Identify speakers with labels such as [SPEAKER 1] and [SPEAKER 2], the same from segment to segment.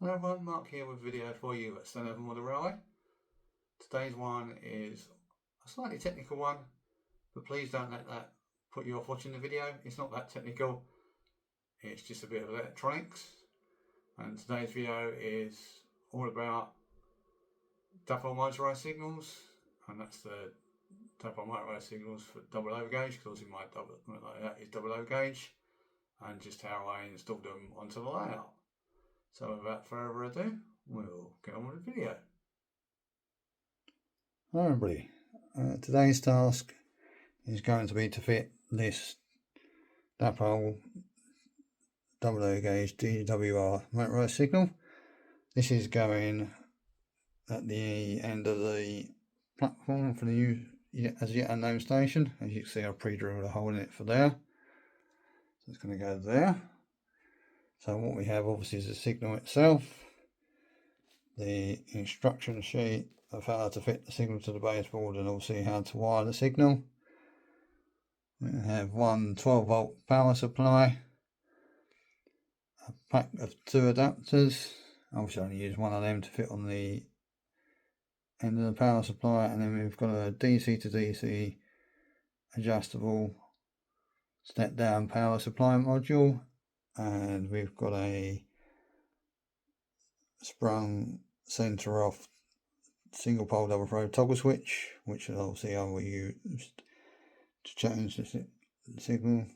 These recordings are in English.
[SPEAKER 1] Hello everyone, Mark here with a video for you at Stone Over Railway. Today's one is a slightly technical one, but please don't let that put you off watching the video. It's not that technical, it's just a bit of electronics. And today's video is all about Dapol motorised signals, and that's the Dapol motorised signals for Dapol OO Gauge, because obviously my that is Dapol OO Gauge, and just how I installed them onto the layout. So without further ado, we'll get on with the video. Hello everybody, today's task is going to be to fit this Dapol OO Gauge DWR motorised signal. This is going at the end of the platform for the new as yet unknown station. As you can see, I've pre-drilled a hole in it for there, so it's going to go there. So what we have obviously is the signal itself, the instruction sheet of how to fit the signal to the baseboard, and obviously how to wire the signal. We have one 12 volt power supply, a pack of 2 adapters. Obviously I only use one of them to fit on the end of the power supply, and then we've got a DC to DC adjustable step down power supply module, and we've got a sprung center off single pole double throw toggle switch, which obviously I will use to change the signal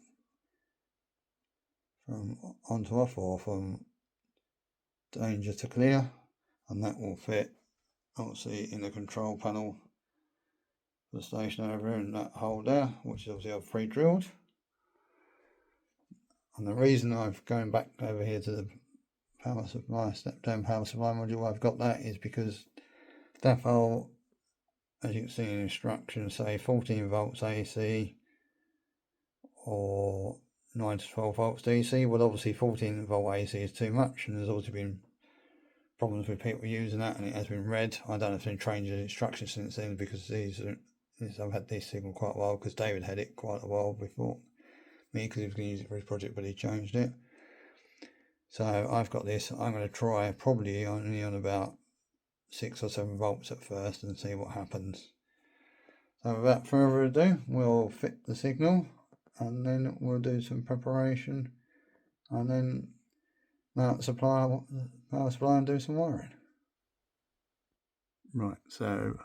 [SPEAKER 1] from on to off, or from danger to clear, and that will fit obviously in the control panel for the station over in that hole there, which obviously I've pre-drilled. And the reason I've going back over here to the power supply, step down power supply module, I've got that is because Dapol, as you can see in instructions, say 14 volts AC or 9 to 12 volts DC. Well, obviously 14 volt AC is too much, and there's also been problems with people using that, and it has been read. I don't know if they've changed the instructions since then, because I've had this signal quite a while, because David had it quite a while before me, because he was going to use it for his project, but he changed it. So I've got this. I'm going to try probably only on about 6 or 7 volts at first and see what happens. So without further ado, we'll fit the signal, and then we'll do some preparation, and then mount the power supply and do some wiring. Right, so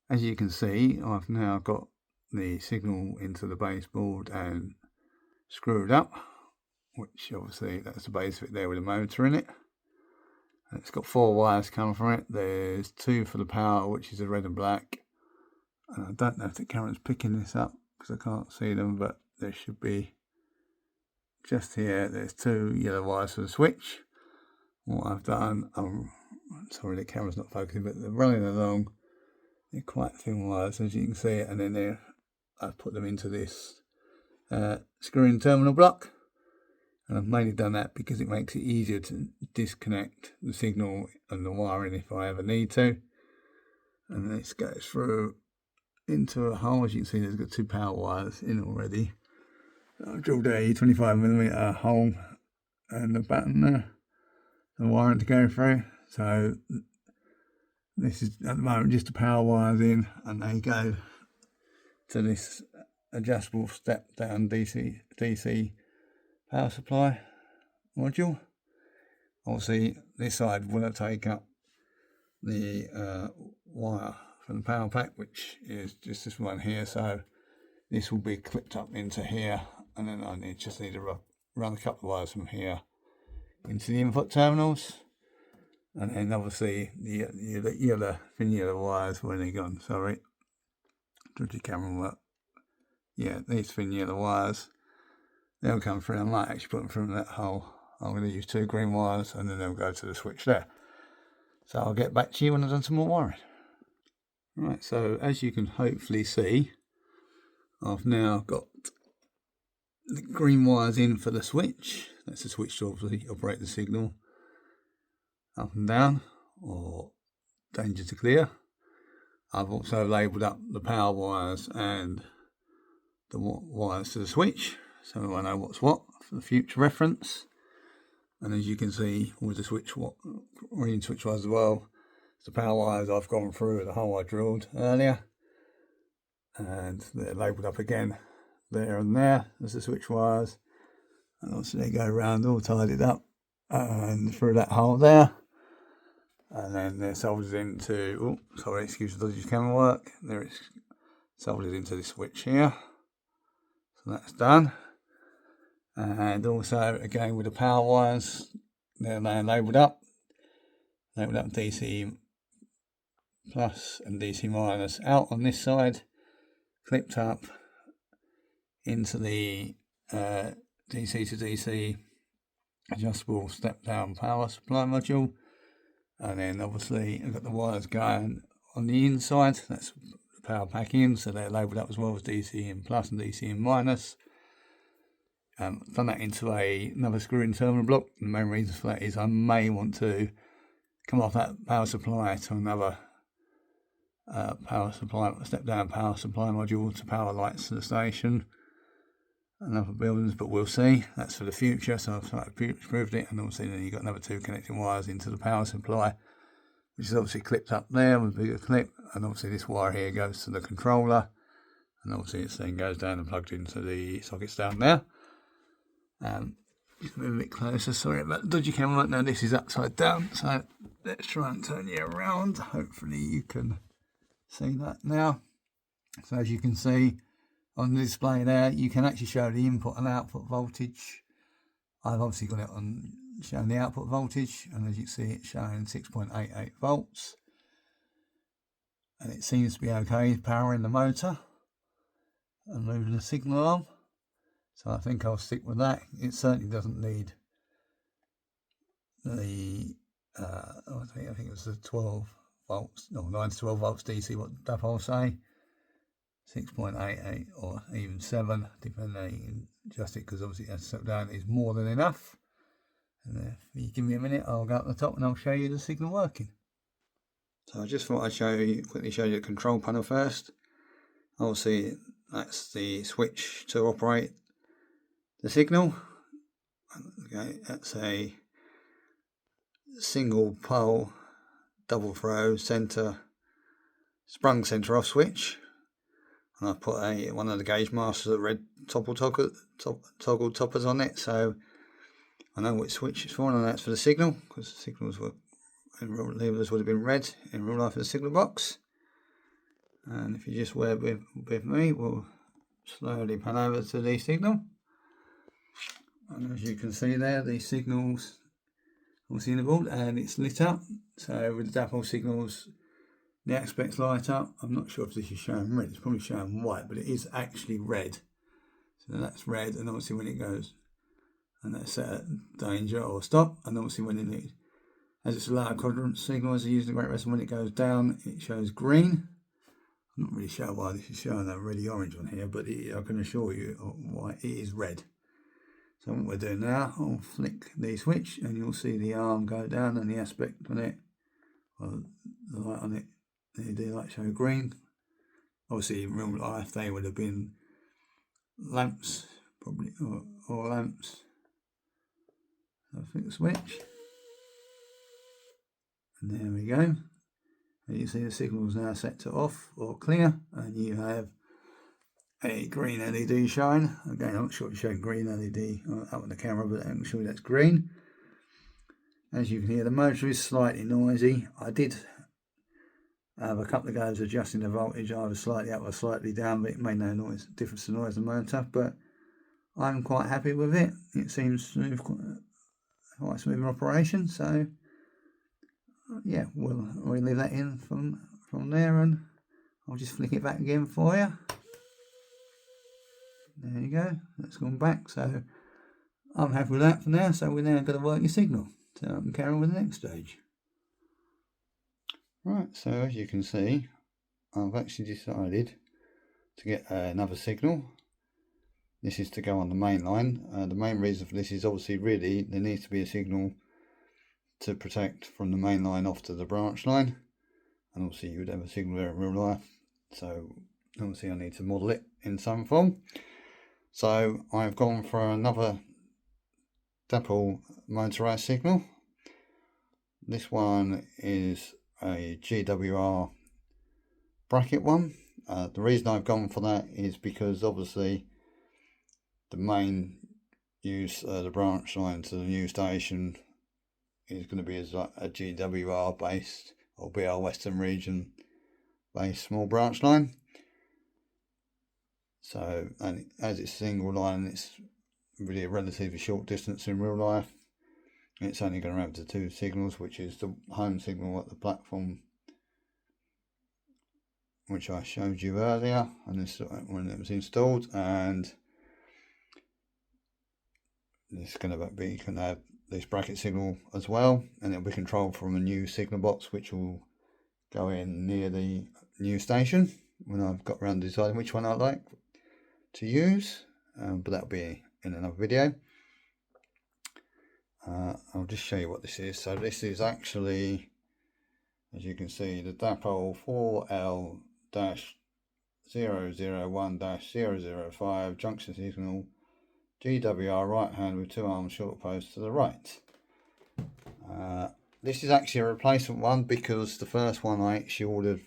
[SPEAKER 1] as you can see, I've now got the signal into the baseboard and screwed up, which obviously that's the base of it there with a motor in it. And it's got 4 wires coming from it. There's 2 for the power, which is the red and black, and I don't know if the camera's picking this up because I can't see them, but there should be just here. There's 2 yellow wires for the switch. What I've done, I'm sorry the camera's not focusing, but they're running along. They're quite thin wires, as you can see, and then I've put them into this screw-in terminal block, and I've mainly done that because it makes it easier to disconnect the signal and the wiring if I ever need to. And this goes through into a hole. As you can see, there's got 2 power wires in already. I've drilled a 25mm hole and the button there, the wiring to go through. So this is at the moment just the power wires in, and they go to this adjustable step down DC power supply module. Obviously this side will take up the wire from the power pack, which is just this one here, so this will be clipped up into here, and then I just need to run a couple of wires from here into the input terminals, and then obviously the thin yellow wires, when they're gone, sorry, did the camera work? Yeah, these thin yellow wires, they'll come through. I might actually put them through that hole. I'm going to use 2 green wires, and then they'll go to the switch there. So I'll get back to you when I've done some more wiring. Right, so as you can hopefully see, I've now got the green wires in for the switch. That's the switch to obviously operate the signal up and down, or danger to clear. I've also labelled up the power wires and the wires to the switch, so I know what's what for the future reference. And as you can see with the switch, reading switch wires as well, the power wires I've gone through the hole I drilled earlier, and they're labelled up again there and there as the switch wires, and obviously they go around all tidied up and through that hole there, and then they're soldered into, oh sorry, excuse the dodgy camera work, they're soldered into this switch here, so that's done. And also again with the power wires, they're labelled up DC plus and DC minus out on this side, clipped up into the DC to DC adjustable step down power supply module, and then obviously I've got the wires going on the inside, that's the power pack in, so they're labelled up as well as DC in plus and DC in minus. Done that into another screw-in terminal block. The main reason for that is I may want to come off that power supply to another power supply, step-down power supply module to power lights to the station and other buildings, but we'll see. That's for the future, so I've proved it. And obviously then you've got another 2 connecting wires into the power supply, which is obviously clipped up there with a bigger clip, and obviously this wire here goes to the controller, and obviously it then goes down and plugged into the sockets down there. Just move a bit closer, sorry about the dodgy camera. Now this is upside down, so let's try and turn you around. Hopefully you can see that now. So as you can see on the display there, you can actually show the input and output voltage. I've obviously got it on showing the output voltage, and as you can see it's showing 6.88 volts, and it seems to be okay powering the motor and moving the signal on. So I think I'll stick with that. It certainly doesn't need the, I think it was the 12 volts, no, 9 to 12 volts DC, what Dapol say, 6.88 or even 7, depending, adjust it, because obviously as step down is more than enough. And if you give me a minute, I'll go up the top and I'll show you the signal working. So I just thought I'd quickly show you the control panel first. Obviously that's the switch to operate the signal. Okay, that's a single pole double throw sprung centre off switch, and I've put one of the gauge masters of red toggle toppers on it, so I know which switch it's for, and that's for the signal, because the signals labels would have been red in real life in the signal box. And if you just bear with me, we'll slowly pan over to the signal. And as you can see there, the signals obviously in the board, and it's lit up. So with the Dapol signals, the aspects light up. I'm not sure if this is showing red, it's probably showing white, but it is actually red. So that's red, and obviously when it goes, and that's set at danger or stop, and obviously when as it's a loud quadrant signal, as I use the Great Western, when it goes down, it shows green. I'm not really sure why this is showing a really orange one here, but I can assure you why it is red. So what we're doing now, I'll flick the switch and you'll see the arm go down and the aspect on it, or the light on it, the LED light show green. Obviously in real life they would have been lamps, probably, or lamps. So I'll flick the switch. And there we go. And you see the signal is now set to off or clear, and you have a green LED showing. Again, I'm not sure it's showing green LED up on the camera, but I'm sure that's green. As you can hear, the motor is slightly noisy. I did have a couple of goes adjusting the voltage, either slightly up or slightly down, but it made no difference to noise the motor. But I'm quite happy with it. It seems smooth, quite smooth operation. So yeah, we'll leave that in from there, and I'll just flick it back again for you. There you go, that's gone back, so I'm happy with that for now. So we're now going to work your signal, so I can carry on with the next stage. Right, so as you can see, I've actually decided to get another signal. This is to go on the main line. The main reason for this is obviously really there needs to be a signal to protect from the main line off to the branch line, and obviously you would have a signal there in real life, so obviously I need to model it in some form. So I've gone for another Dapol motorised signal. This one is a GWR bracket one. The reason I've gone for that is because obviously the main use, the branch line to the new station is going to be as a GWR based or BR Western Region based small branch line. So, and as it's a single line, it's really a relatively short distance in real life. It's only going to have the two signals, which is the home signal at the platform, which I showed you earlier, and this when it was installed, and it's going to have this bracket signal as well, and it'll be controlled from a new signal box, which will go in near the new station when I've got around to deciding which one I like to use, but that'll be in another video. I'll just show you what this is. So this is actually, as you can see, the Dapol 4L-001-005 junction signal GWR right hand with 2 arms short post to the right. This is actually a replacement one because the first one I actually ordered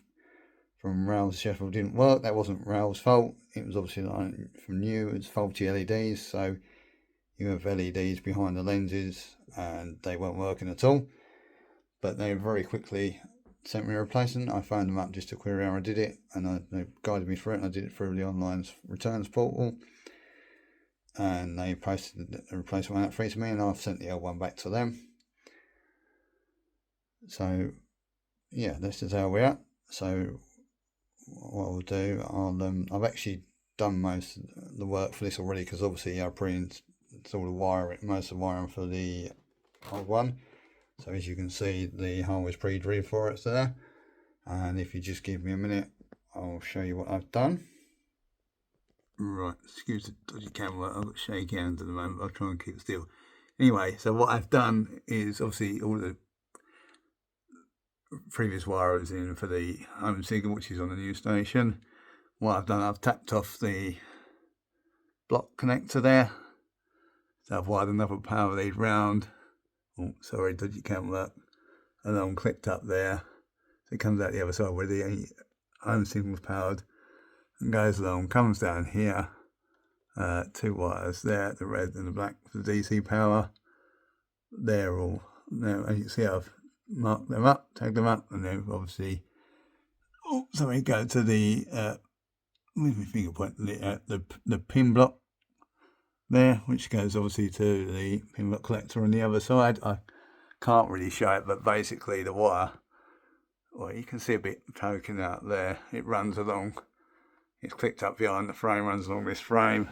[SPEAKER 1] from Rails Sheffield didn't work. That wasn't Rails' fault. It was obviously from new. It's faulty LEDs, so you have LEDs behind the lenses and they weren't working at all. But they very quickly sent me a replacement. I phoned them up just to query how I did it, and they guided me through it, and I did it through the online returns portal. And they posted a replacement out free to me, and I've sent the old one back to them. So yeah, this is how we're at. So what I'll do, I've actually done most of the work for this already, because obviously I pre-installed the wiring, most of the wiring for the old one. So as you can see, the hole is pre-drilled for it there. And if you just give me a minute, I'll show you what I've done. Right, excuse the dodgy camera, I've got shaky hands at the moment, I'll try and keep it still. Anyway, so what I've done is obviously all the previous wire is in for the home signal, which is on the new station. What I've done, I've tapped off the block connector there. So I've wired another power lead round. Oh, sorry, dodgy camera. And then clipped up there. So it comes out the other side where the home signal's powered and goes along, comes down here. 2 wires there, the red and the black for the DC power. They're all, now as you can see, I've marked them up, tagged them up, and then obviously, go to the, with my finger point, the pin block there, which goes obviously to the pin block collector on the other side. I can't really show it, but basically the wire, well, you can see a bit poking out there. It runs along, it's clipped up behind the frame, runs along this frame,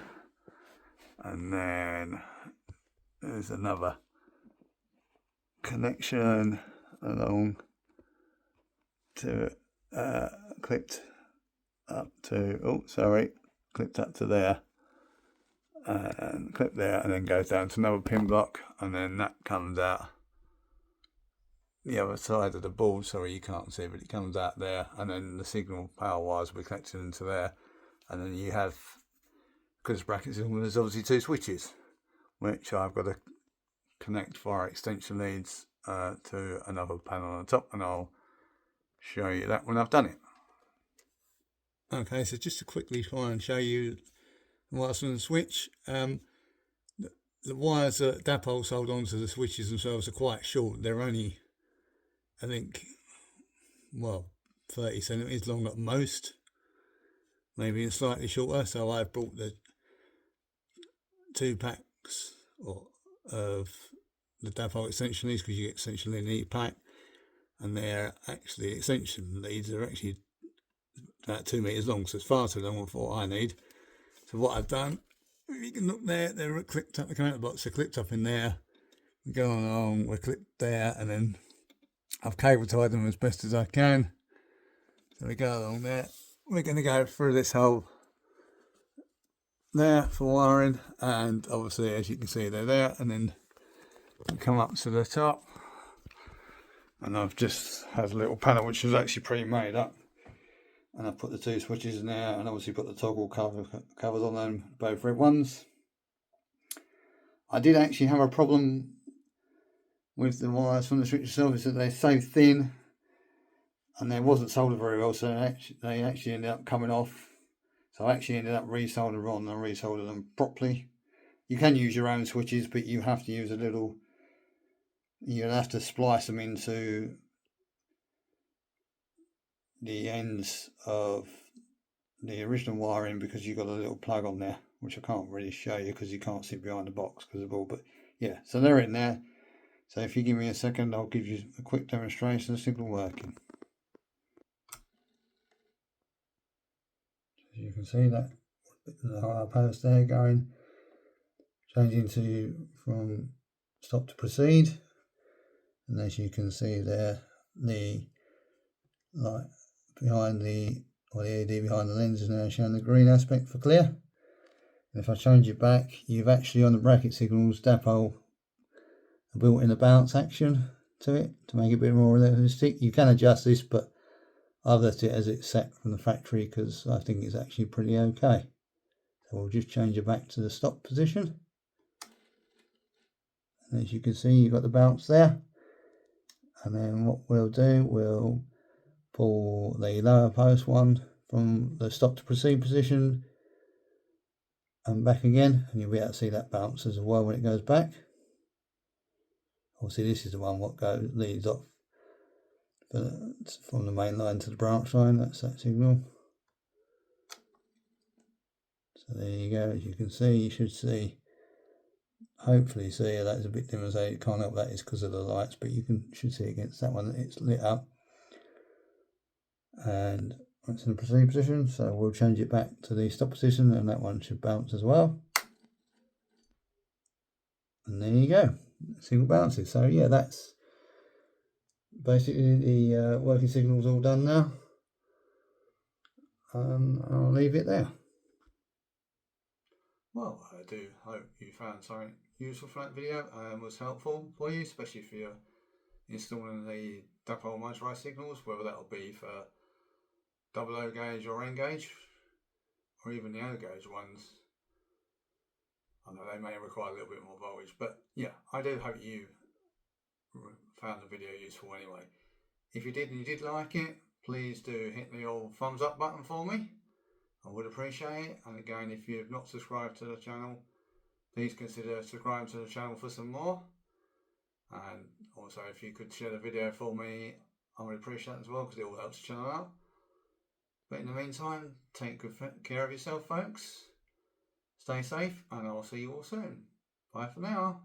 [SPEAKER 1] and then there's another connection along to clipped up to clipped up to there, and clip there, and then goes down to another pin block, and then that comes out the other side of the board. Sorry, you can't see, but it comes out there, and then the signal power wires will be connected into there, and then you have, because bracket signal, there's obviously 2 switches, which I've got to connect via extension leads to another panel on the top, and I'll show you that when I've done it. Okay, so just to quickly try and show you the wires on the switch. The wires that Dapol sold onto the switches themselves are quite short. They're only, I think, well, 30 centimeters long at most, maybe slightly shorter. So I've bought the 2 packs of the Dapol extension leads, because you get extension lead in each pack, and they're actually extension leads are actually about 2 meters long, so it's far too long for what I need. So what I've done, if you can look there, they're clipped up, the connector box are clipped up in there. We go along, we're clipped there, and then I've cable tied them as best as I can. So we go along there. We're going to go through this hole there for wiring, and obviously, as you can see, they're there, and then come up to the top, and I've just had a little panel which was actually pre-made up, and I've put the 2 switches in there, and obviously put the toggle covers on them, both red ones. I did actually have a problem with the wires from the switch itself, is that they're so thin and they wasn't soldered very well, so they actually ended up coming off. So I actually ended up resoldering on and resoldered them properly. You can use your own switches, but you have to use a little, you'll have to splice them into the ends of the original wiring, because you've got a little plug on there, which I can't really show you because you can't see behind the box because of all, but yeah, so they're in there. So if you give me a second, I'll give you a quick demonstration of the signal working. As you can see, that the higher post there going, changing from stop to proceed, and as you can see there, the light behind the LED behind the lens is now showing the green aspect for clear. And if I change it back, you've actually on the bracket signals, Dapol built in a bounce action to it to make it a bit more realistic. You can adjust this, but I've left it as it's set from the factory because I think it's actually pretty okay. So we'll just change it back to the stop position. And as you can see, you've got the bounce there. And then what we'll do, we'll pull the lower post one from the stop to proceed position and back again, and you'll be able to see that bounce as well when it goes back. Obviously this is the one what leads off from the main line to the branch line. That's that signal. So there you go. As you can see, you should see, hopefully see, that's a bit dim, so you can't help that, is because of the lights, but you should see against that one that it's lit up, and it's in the proceed position. So we'll change it back to the stop position, and that one should bounce as well. And there you go, single bounces. So yeah, that's basically the working signals all done now. I'll leave it there. Well, I do hope you found something useful from that video and was helpful for you, especially if you're installing the Dapol motorised signals, whether that'll be for OO gauge or N gauge, or even the O gauge ones. I know they may require a little bit more voltage, but yeah, I do hope you found the video useful anyway. If you did and you did like it, please do hit the old thumbs up button for me. I would appreciate it. And again, if you've not subscribed to the channel, please consider subscribing to the channel for some more. And also, if you could share the video for me, I would appreciate that as well, because it all helps the channel out. But in the meantime, take good care of yourself, folks. Stay safe, and I'll see you all soon. Bye for now.